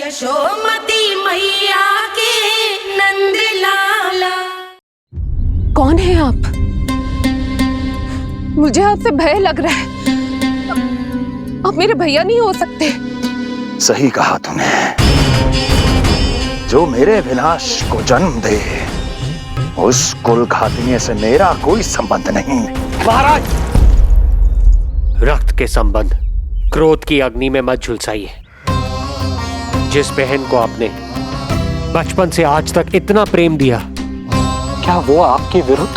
यशोमती मैया के नंद लाला। कौन है आप? मुझे आपसे भय लग रहा है। आप मेरे भैया नहीं हो सकते। सही कहा तूने। जो मेरे विनाश को जन्म दे उस कुल घातिनी से मेरा कोई संबंध नहीं। महाराज, रक्त के संबंध क्रोध की अग्नि में मत झुलसाइए। जिस बहन को आपने बचपन से आज तक इतना प्रेम दिया, क्या वो आपके विरुद्ध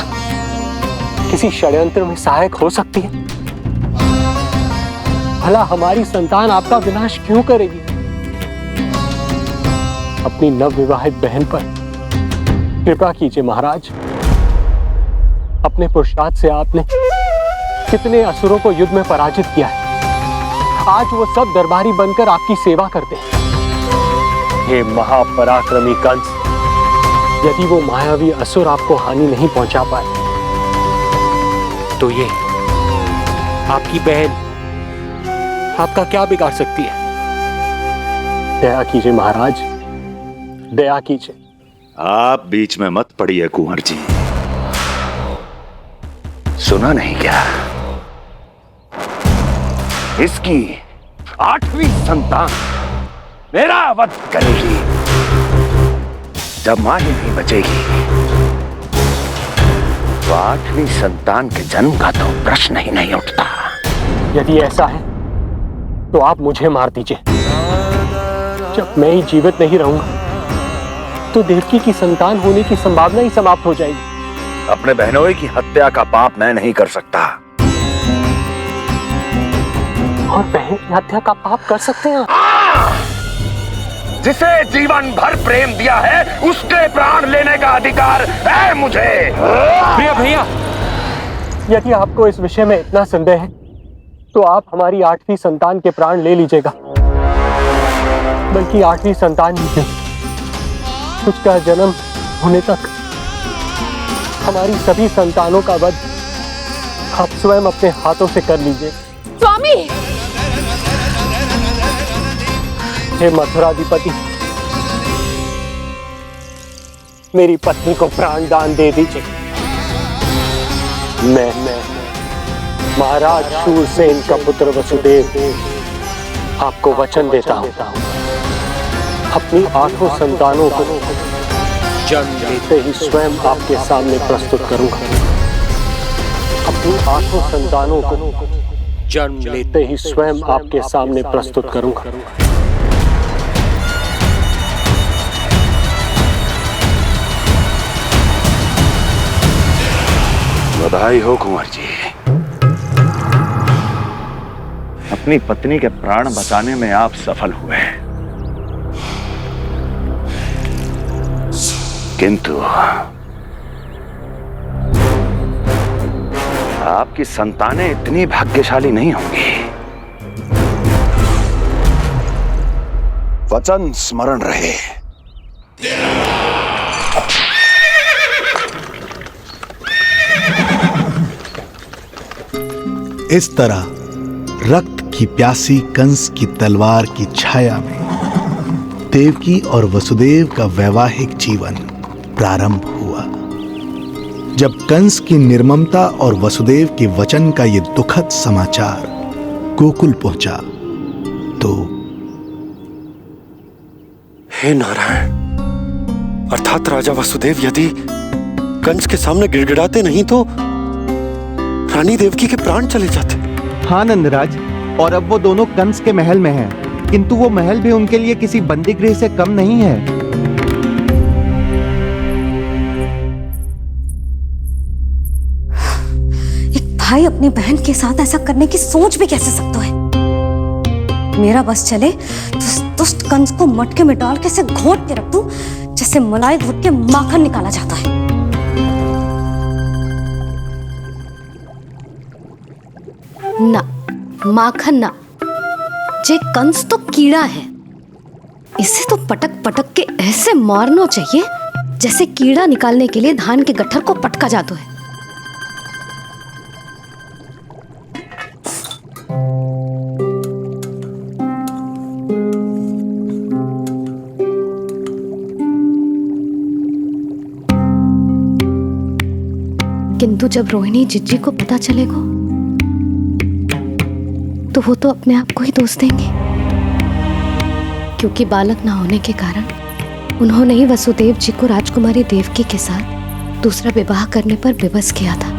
किसी षड्यंत्र में सहायक हो सकती है? भला हमारी संतान आपका विनाश क्यों करेगी? अपनी नवविवाहित बहन पर कृपा कीजिए महाराज। अपने पुरुषार्थ से आपने कितने असुरों को युद्ध में पराजित किया है। आज वो सब दरबारी बनकर आपकी सेवा करते हैं। ये महापराक्रमी कंस, यदि वो मायावी असुर आपको हानि नहीं पहुंचा पाए तो ये आपकी बहन आपका क्या बिगाड़ सकती है? दया कीजिए महाराज, दया कीजिए। आप बीच में मत पड़िए कुंवर जी। सुना नहीं क्या? इसकी 8वीं संतान मेरा वध करेगी। जब मां ही नहीं बचेगी तो 8वीं संतान के जन्म का तो प्रश्न ही नहीं उठता। यदि ऐसा है तो आप मुझे मार दीजिए। जब मैं ही जीवित नहीं रहूंगा तो देवकी की संतान होने की संभावना ही समाप्त हो जाएगी। अपने बहनोई की हत्या का पाप मैं नहीं कर सकता। और बहन की हत्या का पाप कर सकते हैं? जिसे जीवन भर प्रेम दिया है उसके प्राण लेने का अधिकार है मुझे। प्रिय भैया, यदि आपको इस विषय में इतना संदेह है तो आप हमारी 8वीं संतान के प्राण ले लीजिएगा। बल्कि 8वीं संतान ही क्यों, उसका जन्म होने तक हमारी सभी संतानों का वध आप स्वयं अपने हाथों से कर लीजिए। स्वामी! हे मथुराधिपति, मेरी पत्नी को प्राण दान दे दीजिए। मैं महाराज शूरसेन का पुत्र वसुदेव आपको वचन देता हूं, अपनी 8 संतानों को जन्म लेते ही स्वयं आपके सामने प्रस्तुत करूंगा। अपनी 8 संतानों को जन्म लेते ही स्वयं आपके सामने प्रस्तुत करूंगा। बधाई हो कुंवर जी। अपनी पत्नी के प्राण बचाने में आप सफल हुए, किंतु आपकी संतानें इतनी भाग्यशाली नहीं होंगी। वचन स्मरण रहे। इस तरह रक्त की प्यासी कंस की तलवार की छाया में देवकी और वसुदेव का वैवाहिक जीवन प्रारंभ हुआ। जब कंस की निर्ममता और वसुदेव के वचन का ये दुखद समाचार गोकुल पहुंचा तो हे नारायण, अर्थात राजा वसुदेव यदि कंस के सामने गिड़गिड़ाते नहीं तो रानी देवकी के प्राण चले जाते। हाँ नंदराज, और अब वो दोनों कंस के महल में हैं, किंतु वो महल भी उनके लिए किसी बंदी गृह से कम नहीं है। एक भाई अपनी बहन के साथ ऐसा करने की सोच भी कैसे सकता है? मेरा बस चले तो उस दुष्ट कंस को मटके में डाल के घोट के रख दूं, जैसे मलाई घोट के माखन निकाला जाता है। ना, माखन ना, जे कंस तो कीड़ा है। इसे तो पटक पटक के ऐसे मारना चाहिए जैसे कीड़ा निकालने के लिए धान के गट्ठर को पटका जाता है। किंतु जब रोहिणी जिज्जी को पता चलेगा तो वो तो अपने आप को ही दोष देंगे, क्योंकि बालक ना होने के कारण उन्होंने ही वसुदेव जी को राजकुमारी देवकी के साथ दूसरा विवाह करने पर विवश किया था।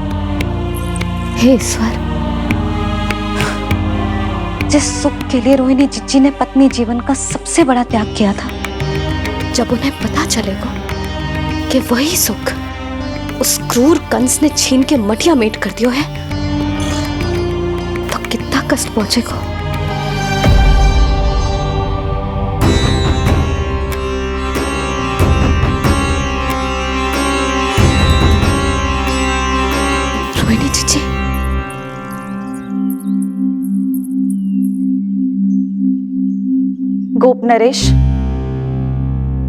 हे ईश्वर, जिस सुख के लिए रोहिणी जिज्जी ने पत्नी जीवन का सबसे बड़ा त्याग किया था, जब उन्हें पता चलेगा कि वही सुख उस क्रूर कंस ने छीन के मटिया मेट कर दिया है, तो कितना कष्ट पहुंचेगा। रोहिणी जीजी, गोप नरेश,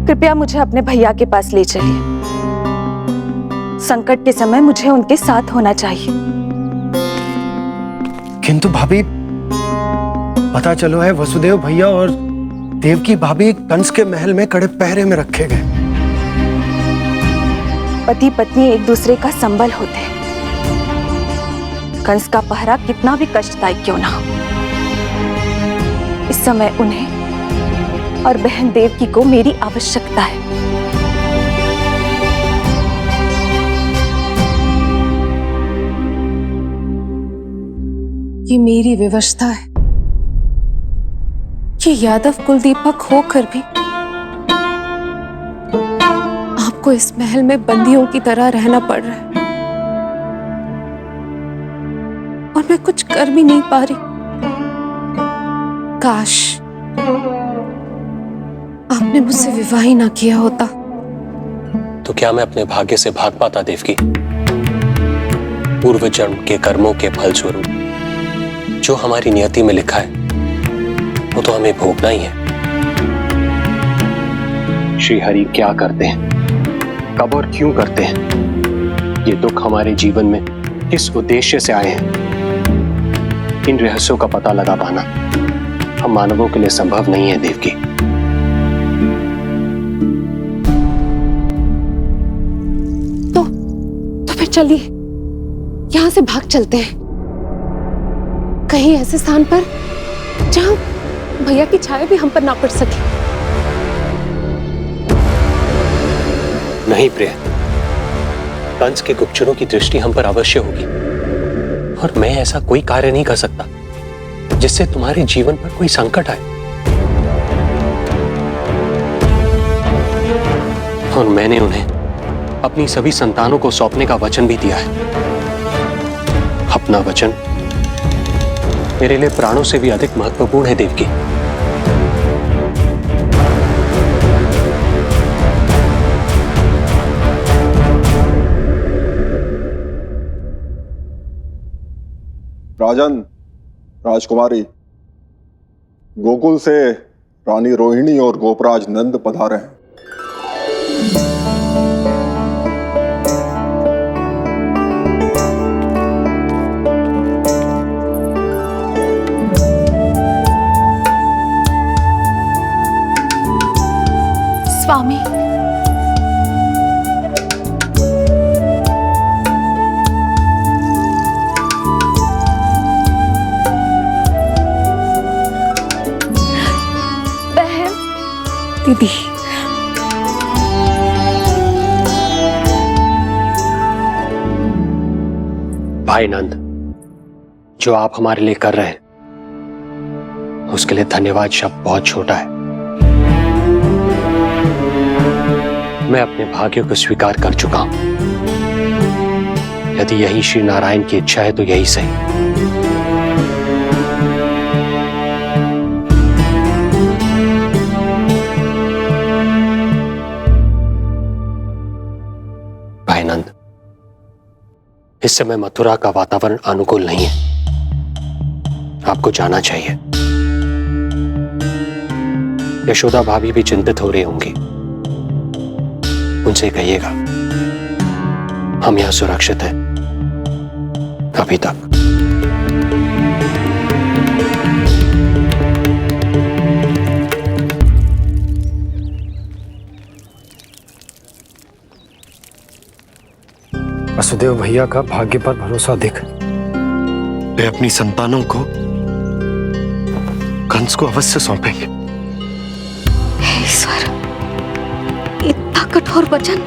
कृपया मुझे अपने भैया के पास ले चलिए। संकट के समय मुझे उनके साथ होना चाहिए। किंतु भाभी, पता चलो है वसुदेव भैया और देवकी भाभी कंस के महल में कड़े पहरे में रखे गए। पति पत्नी एक दूसरे का संबल होते हैं। कंस का पहरा कितना भी कष्टदायक क्यों ना हो, इस समय उन्हें और बहन देवकी को मेरी आवश्यकता है। ये मेरी विवशता है कि यादव कुलदीपक होकर भी आपको इस महल में बंदियों की तरह रहना पड़ रहा है, और मैं कुछ कर भी नहीं पा रही। काश आपने मुझसे विवाह ही ना किया होता। तो क्या मैं अपने भाग्य से भाग पाता देवकी? पूर्व जन्म के कर्मों के फल स्वरूप जो हमारी नियति में लिखा है वो तो हमें भोगना ही है। श्री हरि क्या करते हैं, कब और क्यों करते हैं, ये दुख हमारे जीवन में किस उद्देश्य से आए हैं, इन रहस्यों का पता लगा पाना हम मानवों के लिए संभव नहीं है देवकी। तो फिर चलिए यहां से भाग चलते हैं, कहीं ऐसे स्थान पर जहां भैया की छाया भी हम पर ना पड़ सके। नहीं प्रिय, कंस के गुप्तचरों की दृष्टि हम पर अवश्य होगी, और मैं ऐसा कोई कार्य नहीं कर सकता जिससे तुम्हारे जीवन पर कोई संकट आए। और मैंने उन्हें अपनी सभी संतानों को सौंपने का वचन भी दिया है। अपना वचन मेरे लिए प्राणों से भी अधिक महत्वपूर्ण है देवकी। राजन, राजकुमारी, गोकुल से रानी रोहिणी और गोपराज नंद पधारे हैं। स्वामी, बहन, दीदी, भाई नंद, जो आप हमारे लिए कर रहे हैं उसके लिए धन्यवाद शब्द बहुत छोटा है। मैं अपने भाग्य को स्वीकार कर चुका हूं। यदि यही श्री नारायण की इच्छा है तो यही सही। भाई नंद, इस समय मथुरा का वातावरण अनुकूल नहीं है, आपको जाना चाहिए। यशोदा भाभी भी चिंतित हो रही होंगी, उनसे कहिएगा हम यहां सुरक्षित हैं अभी तक। वसुदेव भैया का भाग्य पर भरोसा अधिक। वे अपनी संतानों को कंस को अवश्य सौंपेंगे। हे ईश्वर, इतना कठोर वचन,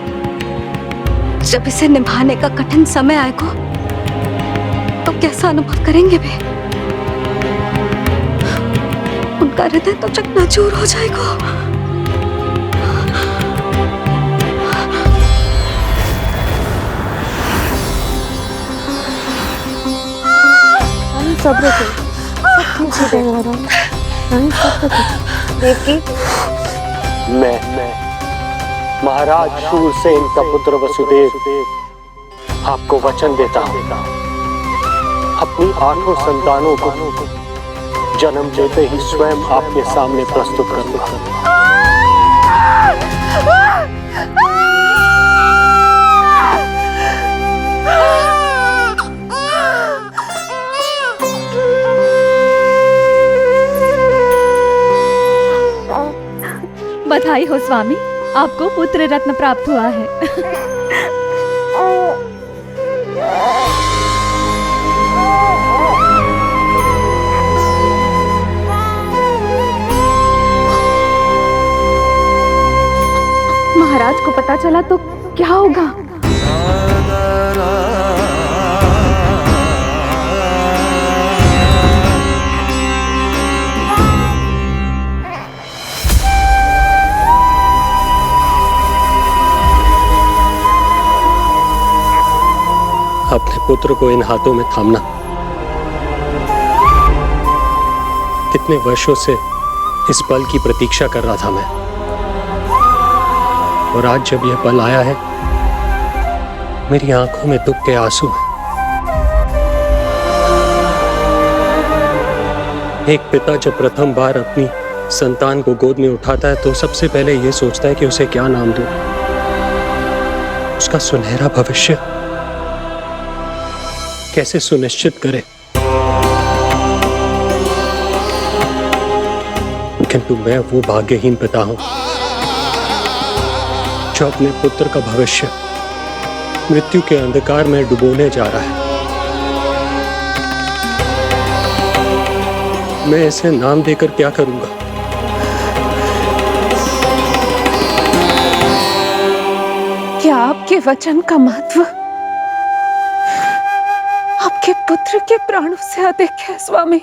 जब इसे निभाने का कठिन समय आएगा तो कैसा अनुभव करेंगे वे? उनका हृदय तो चकनाचूर हो जाएगा। सब्र से सब ठीक हो जाएगा। देवकी, मैं महाराज शूरसेन का पुत्र वसुदेव आपको वचन देता हूं, अपनी 8 संतानों को जन्म देते ही स्वयं आपके सामने प्रस्तुत करूंगा। बधाई हो स्वामी, आपको पुत्र रत्न प्राप्त हुआ है। महाराज को पता चला तो क्या होगा? अपने पुत्र को इन हाथों में थामना। कितने वर्षों से इस पल की प्रतीक्षा कर रहा था मैं, और आज जब यह पल आया है, मेरी आंखों में दुख के आंसू हैं। एक पिता जब प्रथम बार अपनी संतान को गोद में उठाता है तो सबसे पहले यह सोचता है कि उसे क्या नाम दूं, उसका सुनहरा भविष्य कैसे सुनिश्चित करे। किंतु मैं वो भाग्यहीन पिता हूं जो अपने पुत्र का भविष्य मृत्यु के अंधकार में डुबोने जा रहा है। मैं इसे नाम देकर क्या करूंगा? क्या आपके वचन का महत्व आपके पुत्र के प्राणों से अधिक है स्वामी?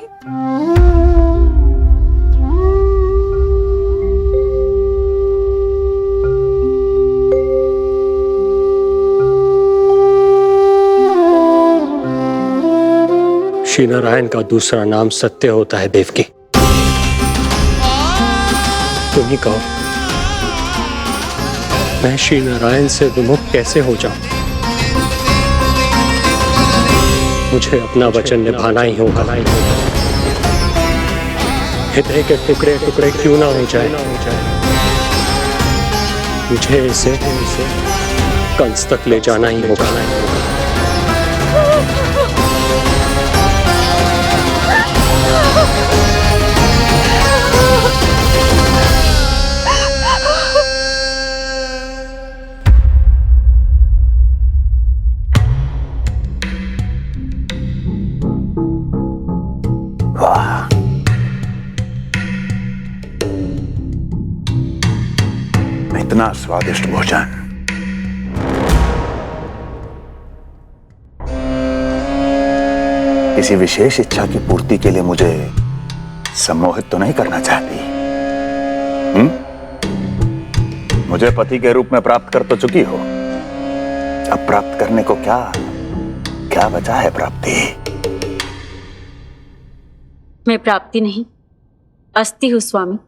श्री नारायण का दूसरा नाम सत्य होता है देवकी। तुम ही कहो, मैं श्री नारायण से विमुख कैसे हो जाऊं? मुझे अपना वचन निभाना ही होगा। हृदय के टुकड़े टुकड़े क्यों ना हो जाए, मुझे इसे कंस तक ले जाना ही होगा। इतना स्वादिष्ट भोजन किसी विशेष इच्छा की पूर्ति के लिए मुझे सम्मोहित तो नहीं करना चाहती? मुझे पति के रूप में प्राप्त कर तो चुकी हो, अब प्राप्त करने को क्या क्या बचा है प्राप्ति? मैं प्राप्ति नहीं, अस्थि हूँ स्वामी।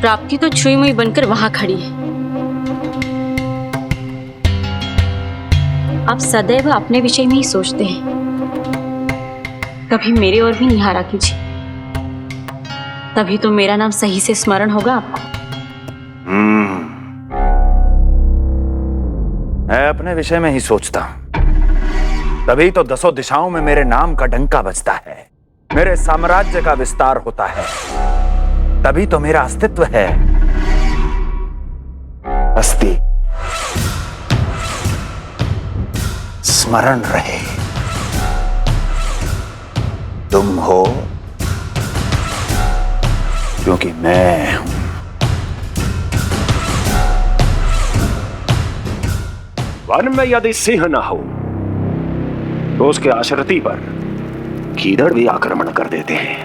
प्राप्ति तो छुई मुई बनकर वहां खड़ी है। आप सदैव अपने विषय में ही सोचते हैं, कभी मेरे ओर भी निहारा कीजिए, तभी तो मेरा नाम सही से स्मरण होगा आपको। मैं अपने विषय में ही सोचता हूं, तभी तो 10 दिशाओं में मेरे नाम का डंका बजता है, मेरे साम्राज्य का विस्तार होता है, तभी तो मेरा अस्तित्व है। अस्थि स्मरण रहे, तुम हो क्योंकि मैं हूं। वन में यदि सिंह न हो तो उसके आश्रिति पर गीदड़ भी आक्रमण कर देते हैं।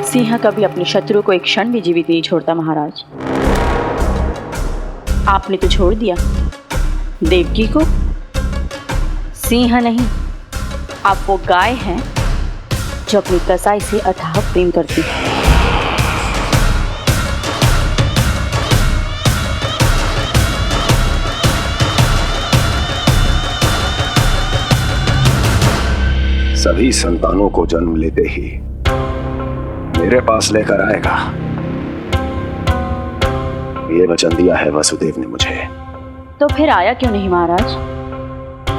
सिंह कभी अपने शत्रु को एक क्षण भी जीवित नहीं छोड़ता महाराज। आपने तो छोड़ दिया देवकी को। सिंह नहीं, आप वो गाय हैं जो अपनी कसाई से अथाह प्रेम करती है। सभी संतानों को जन्म लेते ही मेरे पास लेकर आएगा, ये वचन दिया है वसुदेव ने मुझे। तो फिर आया क्यों नहीं महाराज?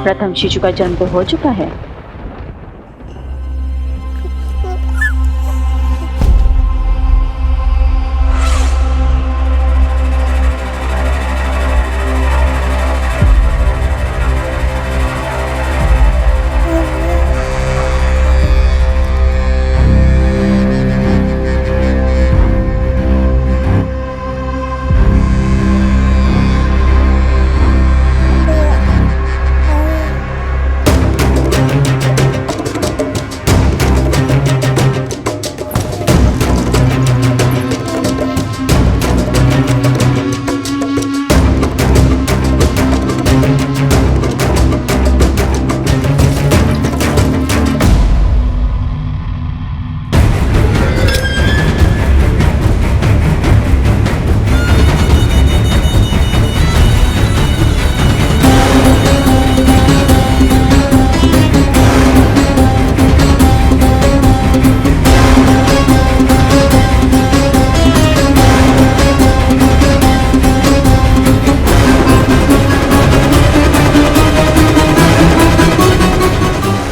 प्रथम शिशु का जन्म तो हो चुका है।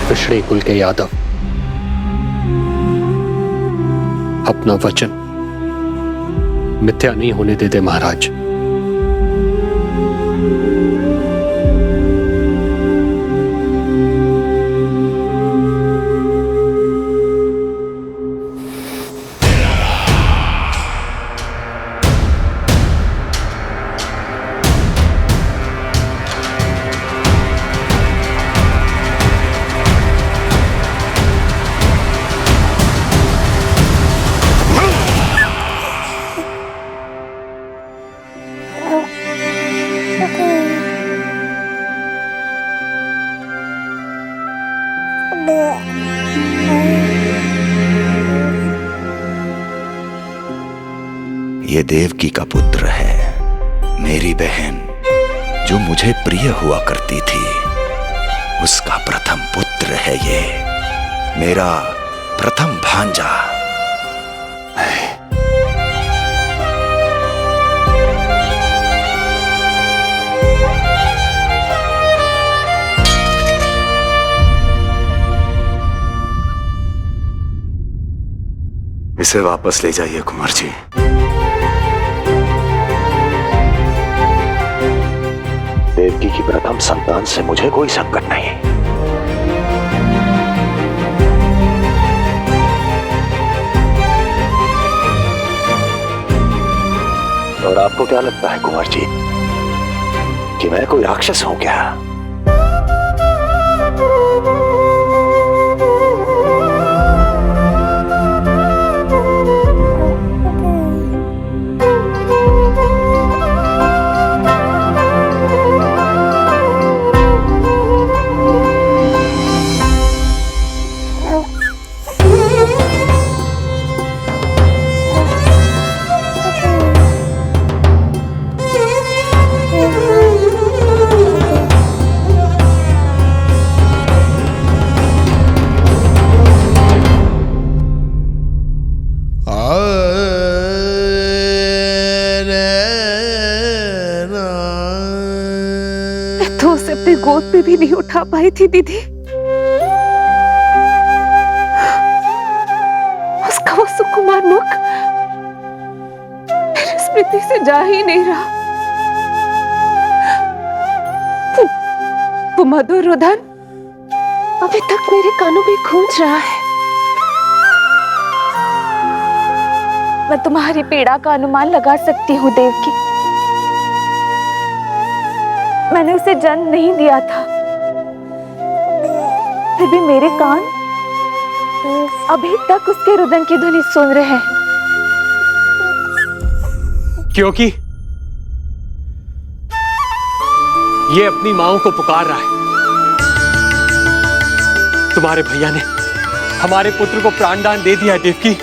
पिछड़े कुल के यादव अपना वचन मिथ्या नहीं होने देते महाराज। ये देवकी का पुत्र है, मेरी बहन जो मुझे प्रिय हुआ करती थी, उसका प्रथम पुत्र है ये, मेरा प्रथम भांजा। इसे वापस ले जाइए कुंवर जी। देवकी की प्रथम संतान से मुझे कोई संकट नहीं। और आपको क्या लगता है कुंवर जी कि मैं कोई राक्षस हूं क्या? तो उसे अपने गोद पे भी नहीं उठा पाई थी दीदी। उसका वो सुकुमार मुख मेरी स्मृति से जा ही नहीं रहा। वो मधुर रुदन अभी तक मेरे कानों में गूंज रहा है। मैं तुम्हारी पीड़ा का अनुमान लगा सकती हूँ देवकी। मैंने उसे जन्म नहीं दिया था, फिर भी मेरे कान अभी तक उसके रुदन की ध्वनि सुन रहे हैं। क्योंकि ये अपनी माओ को पुकार रहा है। तुम्हारे भैया ने हमारे पुत्र को प्राणदान दे दिया है देवकी।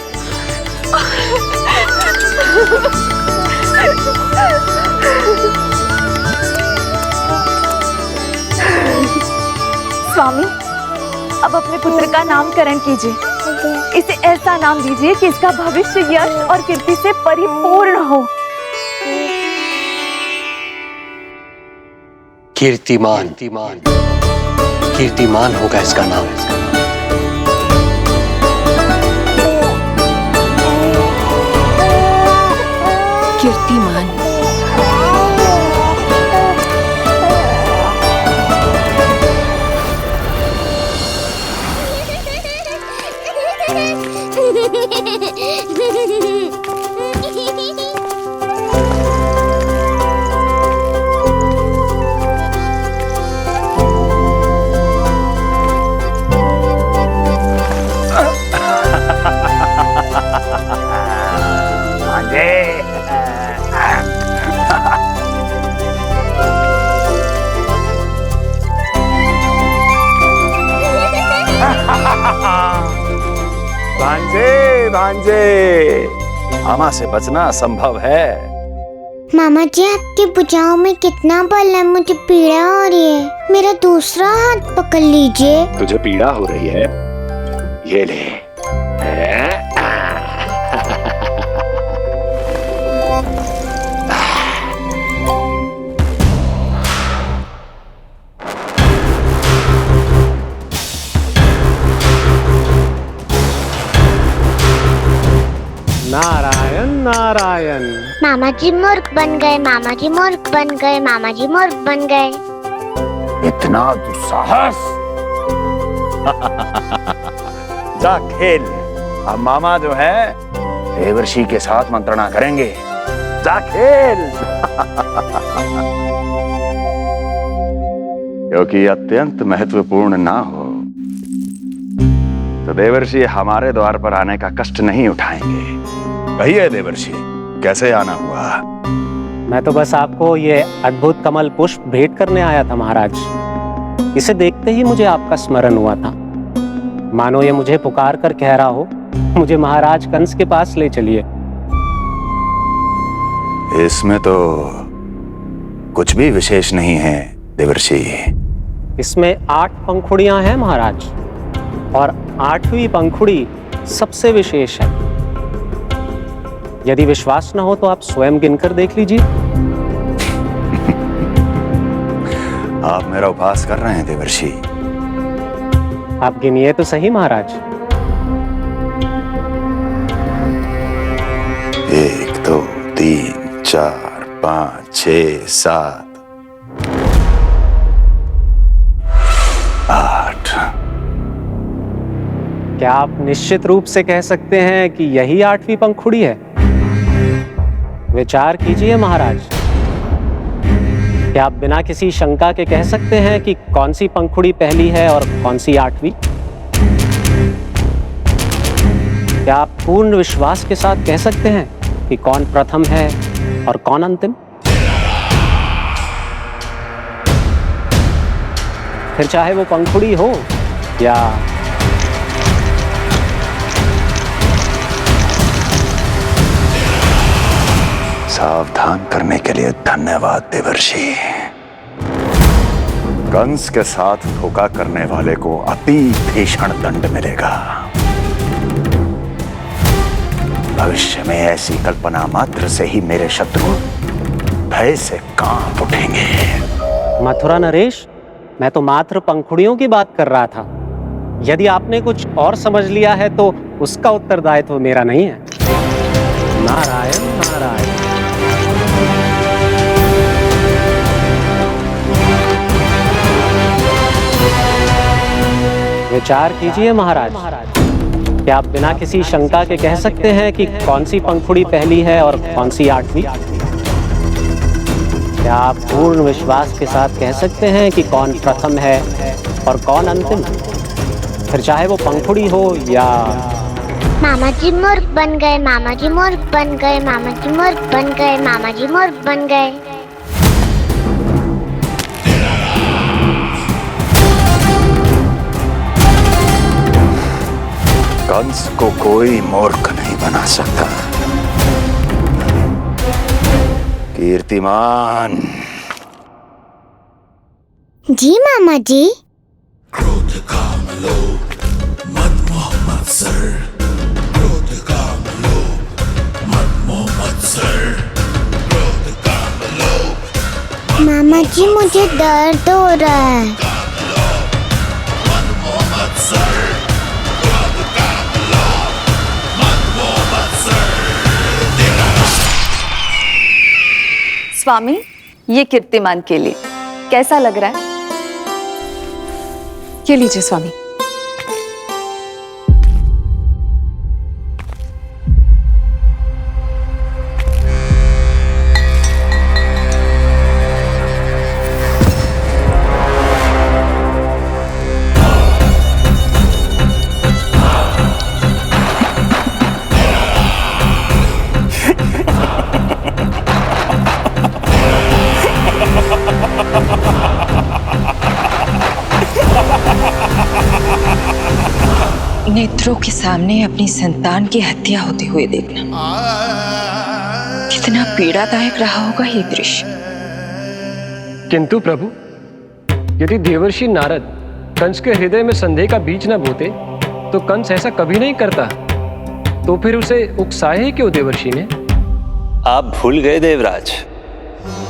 स्वामी, अब अपने पुत्र का नामकरण कीजिए। इसे ऐसा नाम दीजिए कि इसका भविष्य यश और कीर्ति से परिपूर्ण हो। कीर्तिमान कीर्तिमान होगा इसका नाम। कीर्तिमान। भांजे भांजे, मामा से बचना असंभव है। मामा जी, आपकी भुजाओं में कितना बल है, मुझे पीड़ा हो रही है। मेरा दूसरा हाथ पकड़ लीजिए। तुझे पीड़ा हो रही है? ये ले। नारायण नारायण। मामा जी मूर्ख बन गए, मामा जी मूर्ख बन गए, मामा जी मूर्ख बन गए। इतना दुस्साहस! जा खेल। अब मामा जो है देवर्षि के साथ मंत्रणा करेंगे। जा खेल। क्योंकि अत्यंत महत्वपूर्ण ना हो तो देवर्षि हमारे द्वार पर आने का कष्ट नहीं उठाएंगे। कहिए देवर्षि, कैसे आना हुआ? मैं तो बस आपको ये अद्भुत कमल पुष्प भेंट करने आया था महाराज। इसे देखते ही मुझे आपका स्मरण हुआ था। मानो ये मुझे पुकार कर कह रहा हो, मुझे महाराज कंस के पास ले चलिए। इसमें तो कुछ भी विशेष नहीं है देवर्षि। इसमें 8 पंखुड़ियां हैं महाराज, और 8वीं पंखुड़ी सबसे विशेष है। यदि विश्वास न हो तो आप स्वयं गिनकर देख लीजिए। आप मेरा उपहास कर रहे हैं देवर्षि। आप गिनिए तो सही महाराज। 1 2 3 4 5 6 7 8। क्या आप निश्चित रूप से कह सकते हैं कि यही 8वीं पंखुड़ी है? विचार कीजिए महाराज। क्या आप बिना किसी शंका के कह सकते हैं कि कौन सी पंखुड़ी पहली है और कौन सी 8वीं? क्या आप पूर्ण विश्वास के साथ कह सकते हैं कि कौन प्रथम है और कौन अंतिम? फिर चाहे वो पंखुड़ी हो या सावधान करने के लिए धन्यवाद देवर्षि। कंस के साथ धोखा करने वाले को अति भीषण दंड मिलेगा। भविष्य में ऐसी कल्पना मात्र से ही मेरे शत्रु भय से कांप उठेंगे। मथुरा नरेश, मैं तो मात्र पंखुड़ियों की बात कर रहा था। यदि आपने कुछ और समझ लिया है तो उसका उत्तरदायित्व मेरा नहीं है। नारायण नारायण। विचार कीजिए महाराज। क्या आप बिना किसी शंका के कह सकते हैं कि कौन सी पंखुड़ी पहली है और कौन सी आठवीं? क्या आप पूर्ण विश्वास के साथ कह सकते हैं कि कौन प्रथम है और कौन अंतिम? फिर चाहे वो पंखुड़ी हो या... मामा जी मूर्ख बन गए, मामा जी मूर्ख बन गए, मामा जी मूर्ख बन गए, मामा जी मूर्ख बन गए। कंस को कोई मूर्ख नहीं बना सकता। कीर्तिमान। जी मामा जी। क्रोध काम लोभ मद मोह मत्सर, क्रोध काम लोभ मद मोह मत्सर, क्रोध काम लोभ। मामा जी मुझे दर्द हो रहा है। स्वामी, ये कीर्तिमान के लिए कैसा लग रहा है? ये लीजिए स्वामी। नेत्रों के सामने अपनी संतान की हत्या होते हुए देखना कितना पीड़ादायक रहा होगा ये दृश्य। किंतु प्रभु, यदि देवर्षि नारद कंस के हृदय में संदेह का बीज न बोते तो कंस ऐसा कभी नहीं करता। तो फिर उसे उकसाए क्यों देवर्षि ने? आप भूल गए देवराज,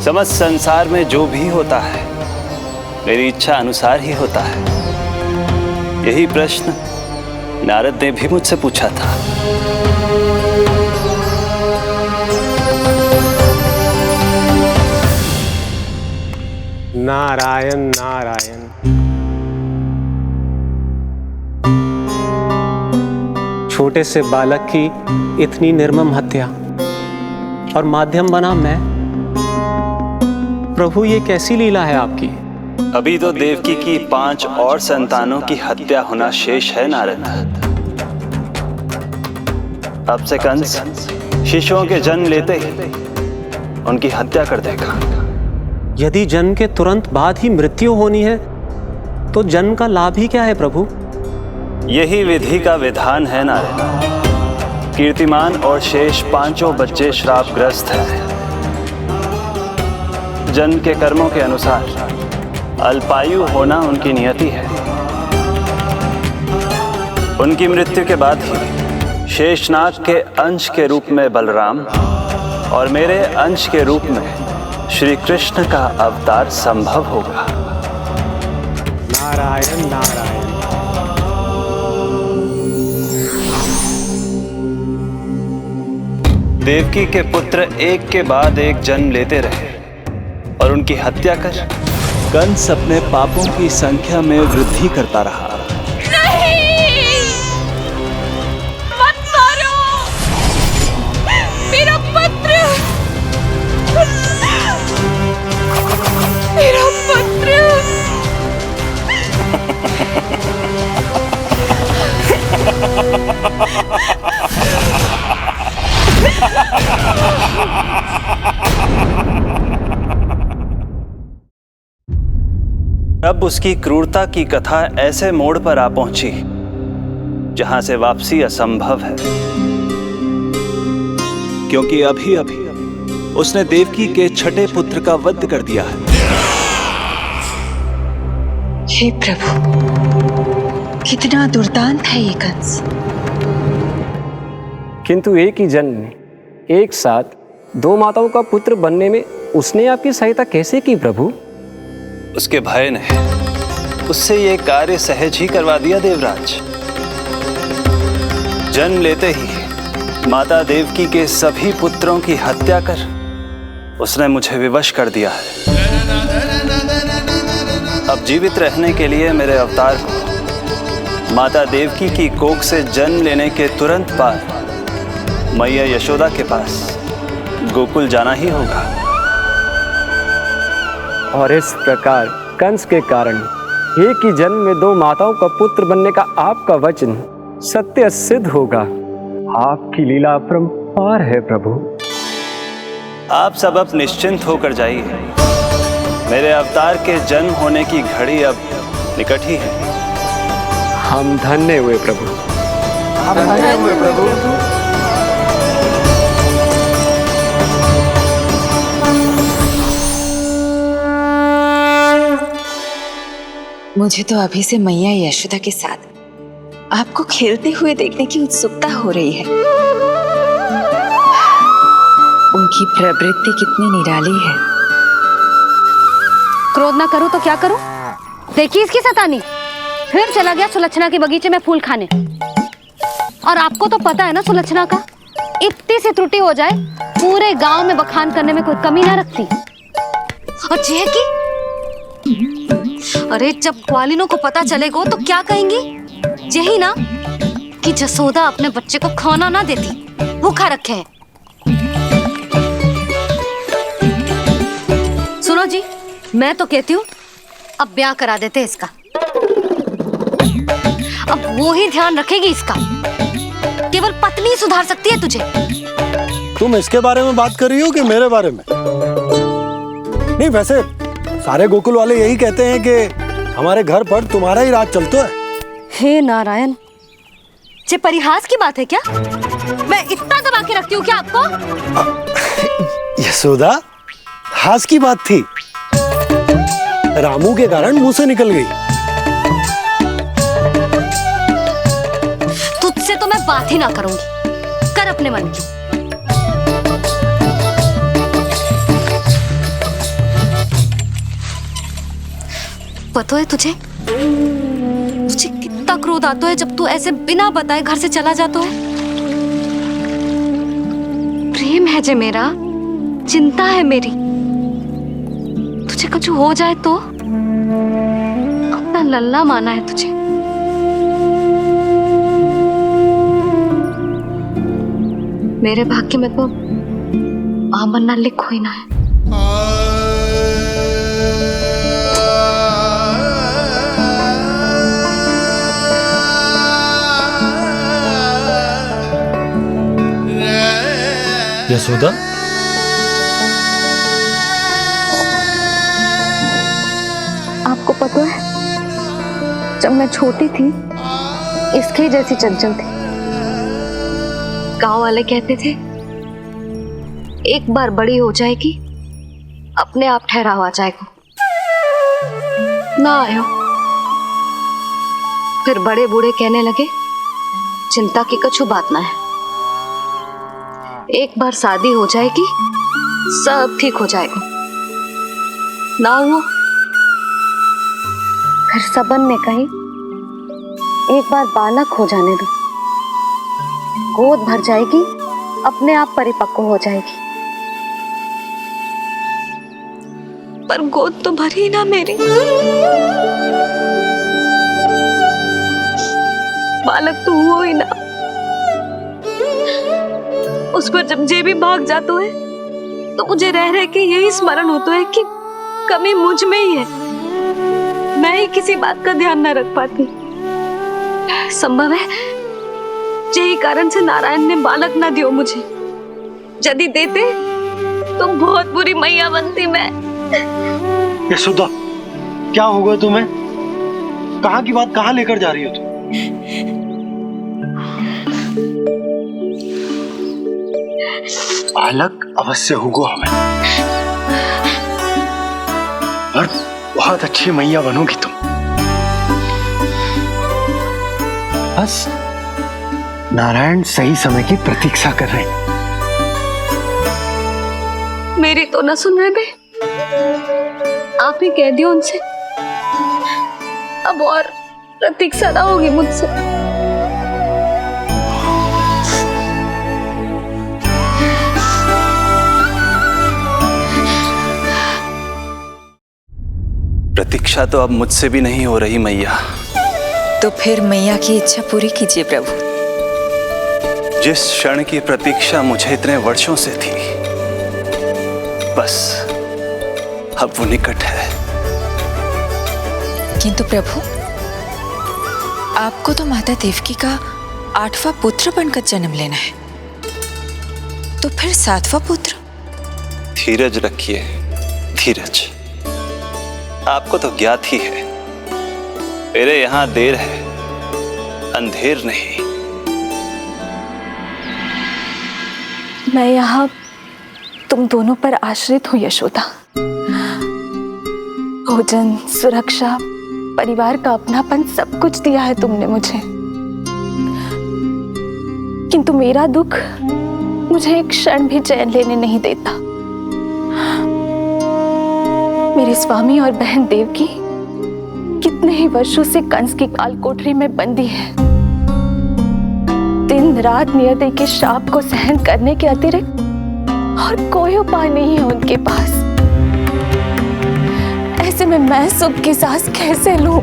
समस्त संसार में जो भी होता है मेरी इच्छा अनुसार ही होता है। यही प्रश्न नारद ने भी मुझसे पूछा था। नारायण नारायण। छोटे से बालक की इतनी निर्मम हत्या और माध्यम बना मैं। प्रभु, ये कैसी लीला है आपकी? अभी तो देवकी की 5 और संतानों की हत्या होना शेष है नारद। अब से कंस शिशुओं के जन्म लेते ही उनकी हत्या कर देगा। यदि जन्म के तुरंत बाद ही मृत्यु होनी है तो जन्म का लाभ ही क्या है प्रभु? यही विधि का विधान है नारद। कीर्तिमान और शेष 5 बच्चे श्रापग्रस्त हैं। जन्म के कर्मों के अनुसार अल्पायु होना उनकी नियति है। उनकी मृत्यु के बाद ही शेषनाग के अंश के रूप में बलराम और मेरे अंश के रूप में श्री कृष्ण का अवतार संभव होगा। नारायण नारायण। देवकी के पुत्र एक के बाद एक जन्म लेते रहे और उनकी हत्या कर कंस अपने पापों की संख्या में वृद्धि करता रहा। नहीं! मत मारो! मेरा पुत्र! मेरा पुत्र! अब उसकी क्रूरता की कथा ऐसे मोड़ पर आ पहुंची जहां से वापसी असंभव है, क्योंकि अभी अभी उसने देवकी के छठे पुत्र का वध कर दिया है। हे प्रभु, कितना दुर्दांत है ये कंस। किंतु एक ही जन्म में एक साथ 2 माताओं का पुत्र बनने में उसने आपकी सहायता कैसे की प्रभु? उसके भय ने उससे ये कार्य सहज ही करवा दिया देवराज। जन्म लेते ही माता देवकी के सभी पुत्रों की हत्या कर उसने मुझे विवश कर दिया है। अब जीवित रहने के लिए मेरे अवतार को माता देवकी की कोख से जन्म लेने के तुरंत बाद मैया यशोदा के पास गोकुल जाना ही होगा। और इस प्रकार कंस के कारण एक ही जन्म में दो माताओं का पुत्र बनने का आपका वचन सत्य सिद्ध होगा। आपकी लीला अपरंपार है प्रभु। आप सब अब निश्चिंत होकर जाइए। मेरे अवतार के जन्म होने की घड़ी अब निकट ही है। हम धन्य हुए प्रभु। हम धन्य हुए प्रभु। मुझे तो अभी से मैया यशोदा के साथ आपको खेलते हुए देखने की उत्सुकता हो रही है। उनकी प्रवृत्ति कितनी निराली है। क्रोध ना करूं तो क्या करूं? देखिए इसकी शैतानी, फिर चला गया सुलक्षणा के बगीचे में फूल खाने। और आपको तो पता है ना सुलक्षणा का, इतनी सी त्रुटि हो जाए पूरे गांव में बखान करने में कोई कमी ना रखती। और जे की अरे जब ग्वालिनों को पता चलेगा तो क्या कहेंगी? यही ना कि जसोदा अपने बच्चे को खाना ना देती, भूखा रखे है। सुनो जी, मैं तो कहती हूँ अब ब्याह करा देते इसका। अब वो ही ध्यान रखेगी इसका। केवल पत्नी सुधार सकती है तुझे। तुम इसके बारे में बात कर रही हो कि मेरे बारे में? नहीं, वैसे सारे गोकुल वाले यही कहते हैं कि हमारे घर पर तुम्हारा ही राज चलता है। हे नारायण, ये परिहास की बात है क्या? मैं इतना दबा के रखती हूँ क्या आपको? यशोदा, हास की बात थी। रामू के कारण मुंह से निकल गई। तुझसे तो मैं बात ही ना करूंगी। कर अपने मन की। पता है तुझे कितना क्रोध आता है जब तू ऐसे बिना बताए घर से चला जाता है। प्रेम है जे मेरा, चिंता है मेरी। तुझे कुछ हो जाए तो अपना लल्ला माना है तुझे। मेरे भाग्य में तो आमन्ना लिखो ही ना है। यशोदा, आपको पता है जब मैं छोटी थी इसके जैसी चंचल थी। गांव वाले कहते थे एक बार बड़ी हो जाएगी अपने आप ठहराव आ जाएगा। ना आयो। फिर बड़े बूढ़े कहने लगे चिंता की कछु बात ना है, एक बार शादी हो जाएगी सब ठीक हो जाएगा। ना हुआ। फिर सबन ने कही एक बार बालक हो जाने दो, गोद भर जाएगी अपने आप परिपक्व हो जाएगी। पर गोद तो भरी ना मेरी। बालक तो हुआ ही ना। उस पर जब जे भी भाग जाता है तो मुझे रह रह के यही स्मरण होता है कि कमी मुझ में ही है। मैं ही किसी बात का ध्यान न रख पाती। संभव है यही कारण से नारायण ने बालक ना दियो मुझे। यदि देते तो बहुत बुरी मैया बनती मैं। यशोदा, क्या होगा तुम्हें? कहाँ की बात कहाँ लेकर जा रही हो तुम? बालक अवश्य होगा हमें, और बहुत अच्छी मैया बनोगी तुम। बस नारायण सही समय की प्रतीक्षा कर रहे हैं। मेरी तो ना सुन रहे बे। आप ही कह दियो उनसे, अब और प्रतीक्षा ना होगी मुझसे। प्रतीक्षा तो अब मुझसे भी नहीं हो रही मैया। तो फिर मैया की इच्छा पूरी कीजिए प्रभु। जिस क्षण की प्रतीक्षा मुझे इतने वर्षों से थी, बस अब वो निकट है। किंतु प्रभु, आपको तो माता देवकी का 8वां पुत्र बनकर जन्म लेना है, तो फिर 7वां पुत्र? धीरज रखिए, धीरज। आपको तो ज्ञात ही है, मेरे यहां देर है, अंधेर नहीं। मैं यहाँ तुम दोनों पर आश्रित हूँ यशोदा। भोजन, सुरक्षा, परिवार का अपनापन सब कुछ दिया है तुमने मुझे, किंतु मेरा दुख मुझे एक क्षण भी चैन लेने नहीं देता। मेरे स्वामी और बहन देवकी कितने ही वर्षों से कंस की काल कोठरी में बंदी है। दिन रात नियति के शाप को सहन करने के अतिरिक्त और कोई उपाय नहीं है उनके पास। ऐसे में मैं सुख की सांस कैसे लूं?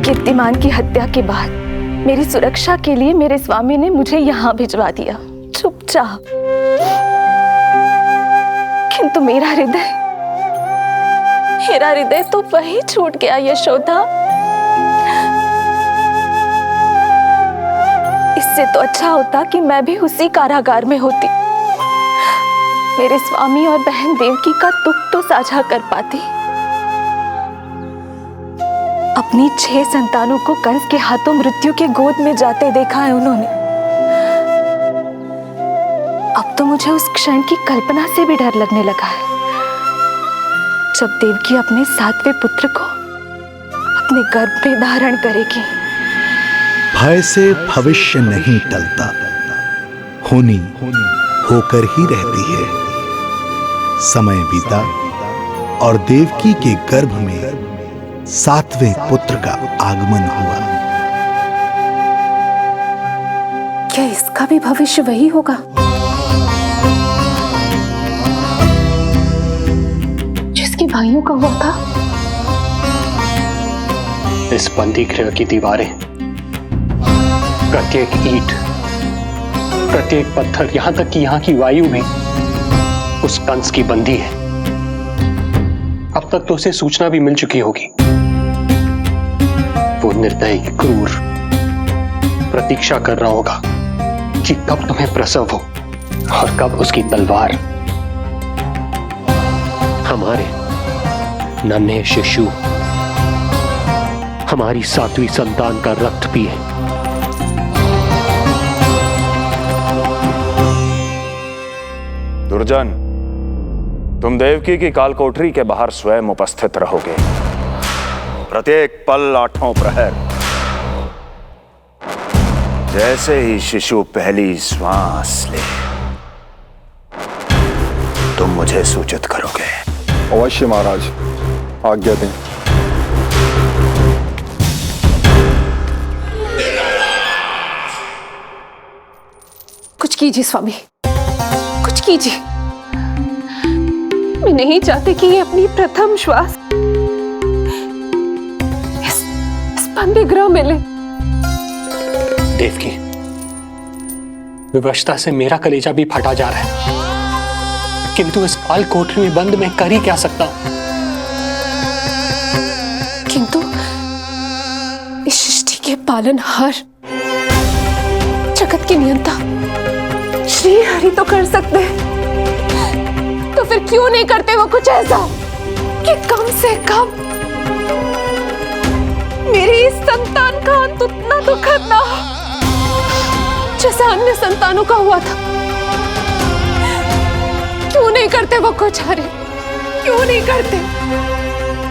कीर्तिमान की हत्या के बाद मेरी सुरक्षा के लिए मेरे स्वामी ने मुझे यहाँ भिजवा दिया, चुपचाप। किंतु मेरा हृदय तो वही छूट गया यशोदा। इससे तो अच्छा होता कि मैं भी उसी कारागार में होती, मेरे स्वामी और बहन देवकी का दुख तो साझा कर पाती। अपनी 6 संतानों को कंस के हाथों मृत्यु के गोद में जाते देखा है उन्होंने। अब तो मुझे उस क्षण की कल्पना से भी डर लगने लगा है, जब देवकी अपने 7वें पुत्र को अपने गर्भ में धारण करेगी। भय से भविष्य नहीं टलता, होनी होकर ही रहती है। समय बीता और देवकी के गर्भ में 7वें पुत्र का आगमन हुआ। क्या इसका भी भविष्य वही होगा जिसके भाइयों का हुआ था? इस बंदी गृह की दीवारें, प्रत्येक ईंट, प्रत्येक पत्थर, यहां तक कि यहां की वायु भी उस कंस की बंदी है। अब तक तो उसे सूचना भी मिल चुकी होगी। वो निर्दयी, क्रूर प्रतीक्षा कर रहा होगा कि कब तुम्हें प्रसव हो और कब उसकी तलवार हमारे नन्हे शिशु, हमारी 7वीं संतान का रक्त पिए। दुर्जन, तुम देवकी की कालकोठरी के बाहर स्वयं उपस्थित रहोगे, प्रत्येक पल 8वां प्रहर। जैसे ही शिशु पहली श्वास ले, तुम मुझे सूचित करोगे। अवश्य महाराज, आज्ञा दें। कुछ कीजिए स्वामी, कुछ कीजिए। मैं नहीं चाहती कि ये अपनी प्रथम श्वास इस बंदी गृह में ले। देवकी, विवशता से मेरा कलेजा भी फटा जा रहा है, किंतु इस काल कोठरी में बंद मैं कर ही क्या सकता हूं? किंतु इस सृष्टि के पालनहार, जगत के नियंता श्री हरि तो कर सकते हैं, तो फिर क्यों नहीं करते वो कुछ ऐसा कि कम से कम मेरी इस संतान का अंत उतना दुखद ना हो जैसा अन्य संतानों का हुआ था। क्यों नहीं करते वो कुछ? हरे क्यों नहीं करते?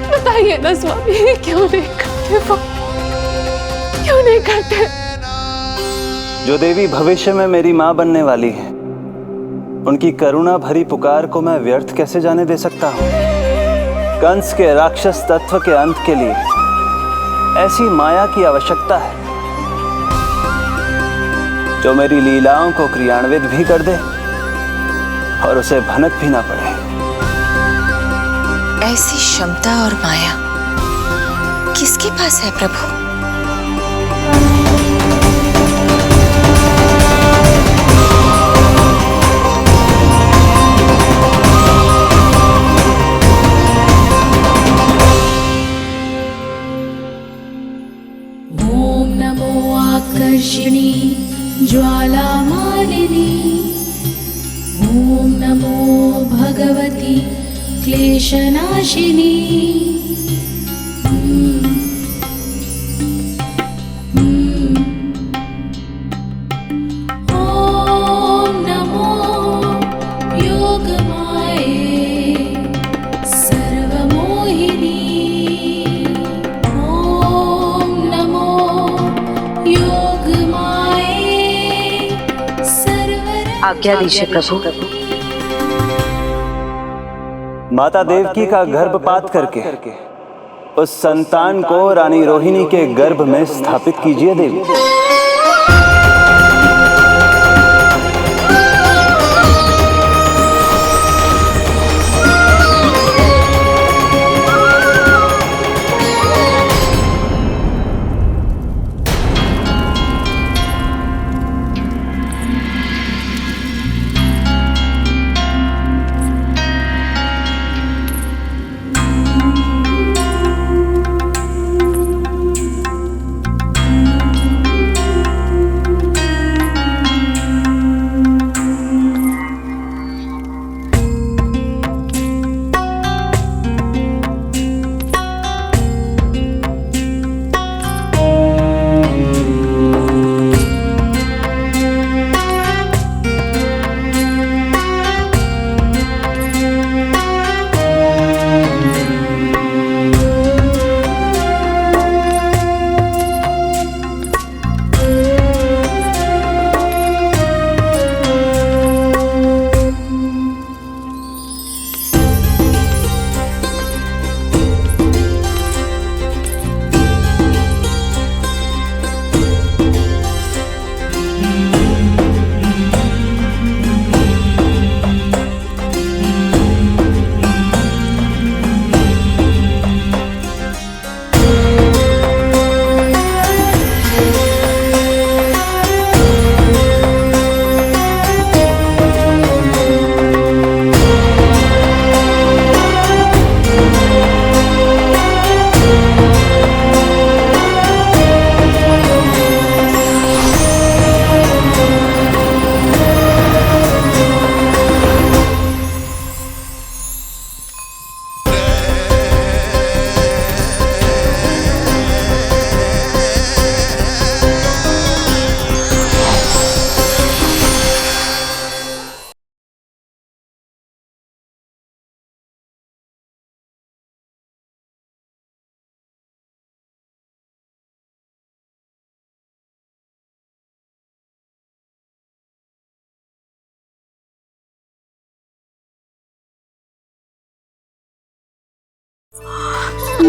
बताइए ना स्वामी, क्यों नहीं करते वो? क्यों नहीं करते? जो देवी भविष्य में मेरी मां बनने वाली है, उनकी करुणा भरी पुकार को मैं व्यर्थ कैसे जाने दे सकता हूं? कंस के राक्षस तत्व के अंत के लिए ऐसी माया की आवश्यकता है जो मेरी लीलाओं को क्रियान्वित भी कर दे और उसे भनक भी ना पड़े। ऐसी क्षमता और माया किसके पास है प्रभु? ओम नमो आकर्षिणी ज्वाला मालिनी, ओम नमो भगवती क्लेशनाशिनी। ओम नमो योगमाये सर्वमोहिनी, ओम नमो योगमाये आज्ञा दीजिए प्रभु। माता देवकी का गर्भपात करके उस संतान को रानी रोहिणी के गर्भ में स्थापित कीजिए देवी।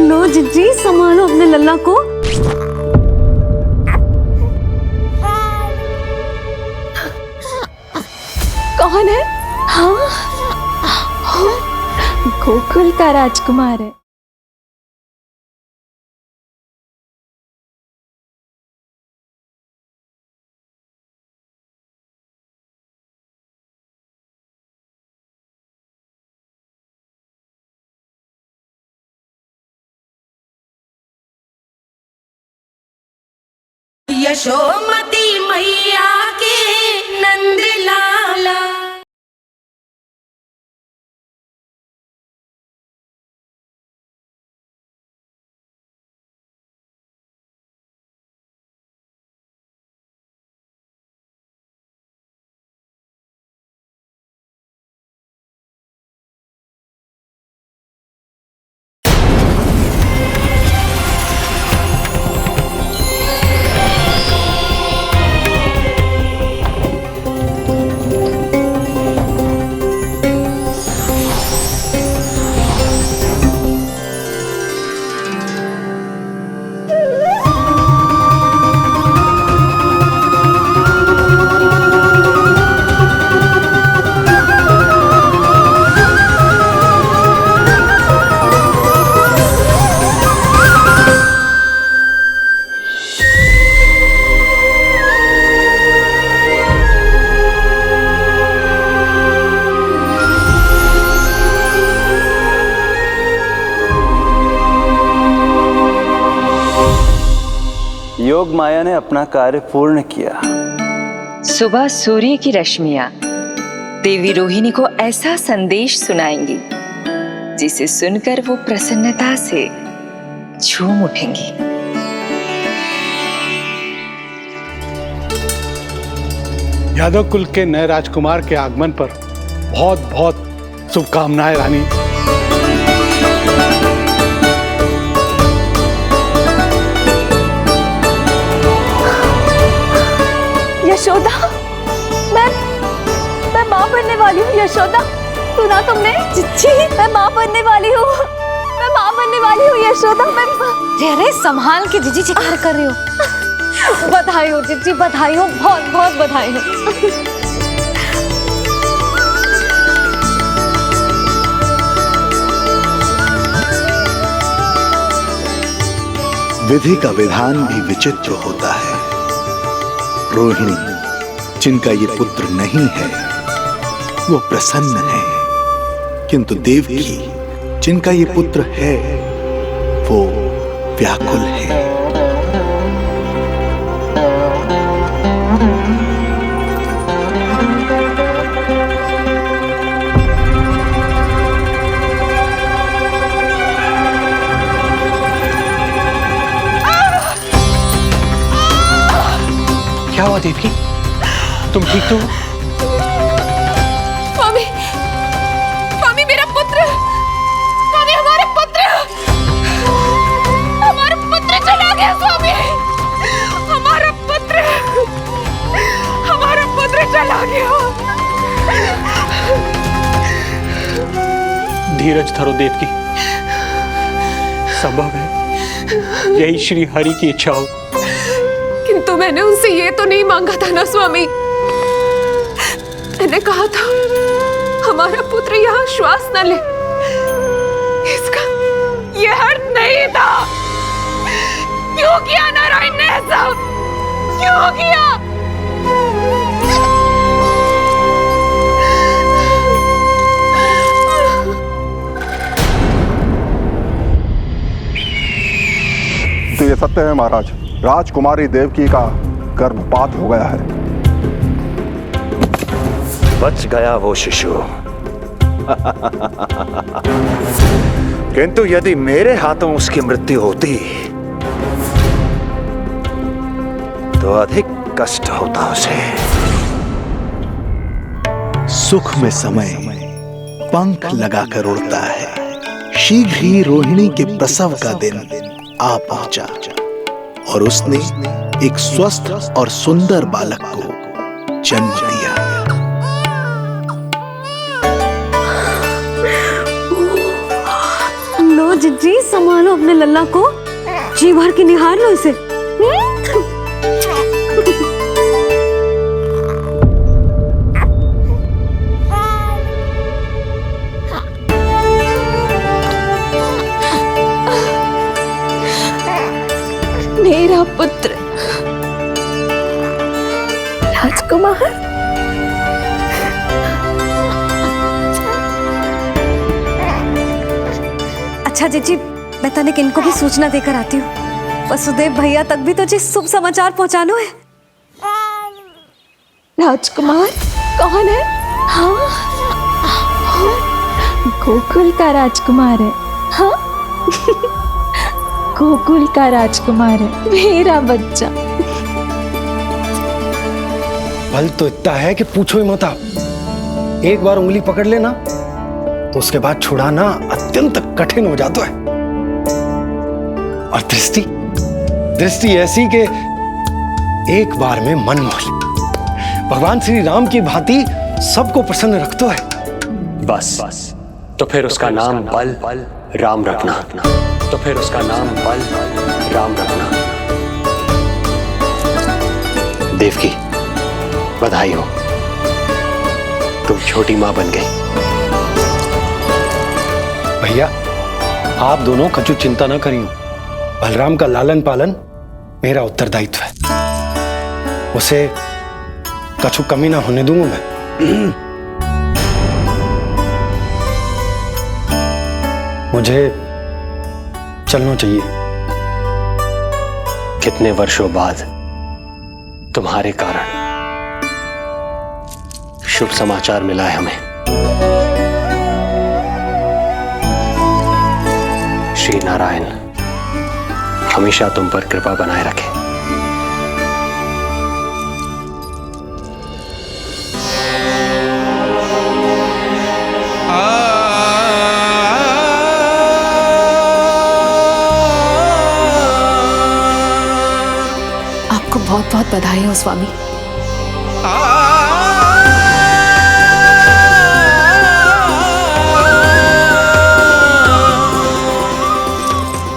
लो जिज्जी, संभालो अपने लल्ला को। कौन है? हाँ, गोकुल का राजकुमार है। यशोमती मैया के नंद लाला। योग माया ने अपना कार्य पूर्ण किया। सुबह सूर्य की रश्मियां देवी रोहिणी को ऐसा संदेश सुनाएंगी जिसे सुनकर वो प्रसन्नता से झूम उठेंगी। यादव कुल के नए राजकुमार के आगमन पर बहुत बहुत शुभकामनाएं रानी। यशोदा, मैं माँ बनने वाली हूँ। यशोदा, सुना तुमने? चिच्ची, मैं माँ बनने वाली हूँ। मैं माँ बनने वाली हूँ यशोदा। अरे संभाल के जीजी चिकार कर रही हो। बधाई हो चिच्ची, बधाई हो, बहुत बहुत बधाई हो। विधि का विधान भी विचित्र होता है। रोहिणी, जिनका ये पुत्र नहीं है, वो प्रसन्न है, किंतु देवकी, जिनका ये पुत्र है, वो व्याकुल है। क्या हुआ देवकी? तुम ठीक तो हो? स्वामी, स्वामी मेरा पुत्र, स्वामी हमारा पुत्र चला गया। स्वामी, हमारा पुत्र चला गया। धीरज धरो देवकी, संभव है यही श्री हरि की इच्छा हो। किंतु मैंने उनसे ये तो नहीं मांगा था ना स्वामी। मैंने कहा था हमारा पुत्र यहाँ श्वास न ले। इसका ये अर्थ नहीं था। क्यों किया नारायण ने ऐसा? क्यों किया? तो ये सत्य है महाराज, राजकुमारी देवकी का गर्भपात हो गया है। बच गया वो शिशु। किंतु यदि मेरे हाथों उसकी मृत्यु होती तो अधिक कष्ट होता उसे। सुख में समय पंख लगाकर उड़ता है। शीघ्र ही रोहिणी के प्रसव का दिन आ पहुंचा और उसने एक स्वस्थ और सुंदर बालक को जन्म दिया। लो जिज्जी, संभालो अपने लल्ला को, जी भर के निहार लो इसे। मेरा पुत्र राजकुमार। अच्छा जीजी, मैं तनिक इनको भी सूचना देकर आती हूँ। वसुदेव भैया तक भी तुझे शुभ समाचार पहुंचानो है। राजकुमार कौन है? हाँ, गोकुल का राजकुमार है। हाँ, गोकुल का राजकुमार है मेरा बच्चा। बल तो इतना है कि पूछो ही मत आप। एक बार उंगली पकड़ लेना तो उसके बाद छुड़ाना अत्यंत कठिन हो जाता है। और दृष्टि ऐसी कि एक बार में मन मोह ले। भगवान श्री राम की भांति सबको प्रसन्न रखता है। बस तो फिर उसका नाम बल राम रखना। तो फिर उसका नाम बल राम रखना। देवकी, बधाई हो, तुम छोटी मां बन गई। भैया, आप दोनों कछु चिंता न करियो। बलराम का लालन पालन मेरा उत्तरदायित्व है। उसे कछु कमी ना होने दूंगा मैं। मुझे चलना चाहिए। कितने वर्षों बाद तुम्हारे कारण शुभ समाचार मिला है हमें। श्री नारायण हमेशा तुम पर कृपा बनाए रखे। आपको बहुत बहुत बधाई हो स्वामी।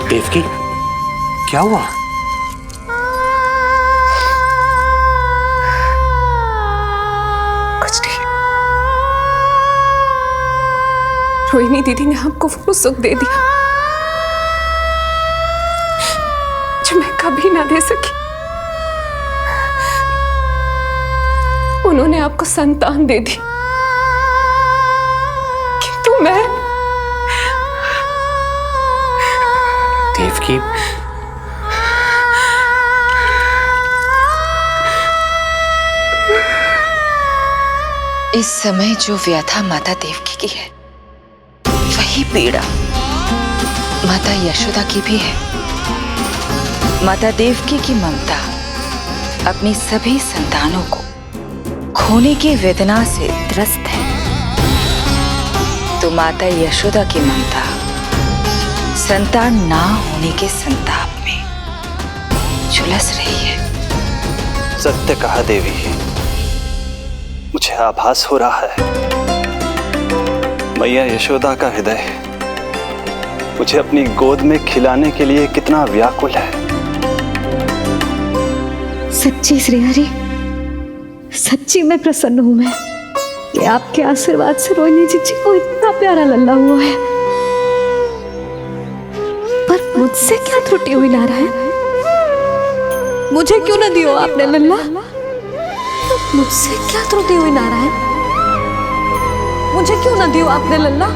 देवकी, क्या हुआ? कुछ नहीं। रोहिणी दीदी ने आपको वो सुख दे दिया जो मैं कभी ना दे सकी। उन्होंने आपको संतान दे दी, किंतु मैं देवकी, इस समय जो व्यथा माता देवकी की है वही पीड़ा माता यशोदा की भी है। माता देवकी की ममता अपनी सभी संतानों को खोने की वेदना से त्रस्त है, तो माता यशोदा की ममता संतान ना होने के संताप में झुलस रही है। सत्य कहा देवी, मुझे आभास हो रहा है मैया यशोदा का हृदय मुझे अपनी गोद में खिलाने के लिए कितना व्याकुल है। सच्ची श्रीहरि, सच्ची मैं प्रसन्न हूं मैं कि आपके आशीर्वाद से रोहिणी जी को इतना प्यारा लल्ला हुआ है। पर मुझसे क्या त्रुटि हुई नारायण? मुझे क्यों न दियो आपने लल्ला? मुझसे क्या त्रुटि हुई नारायण? मुझे क्यों न दियो आपने लल्ला?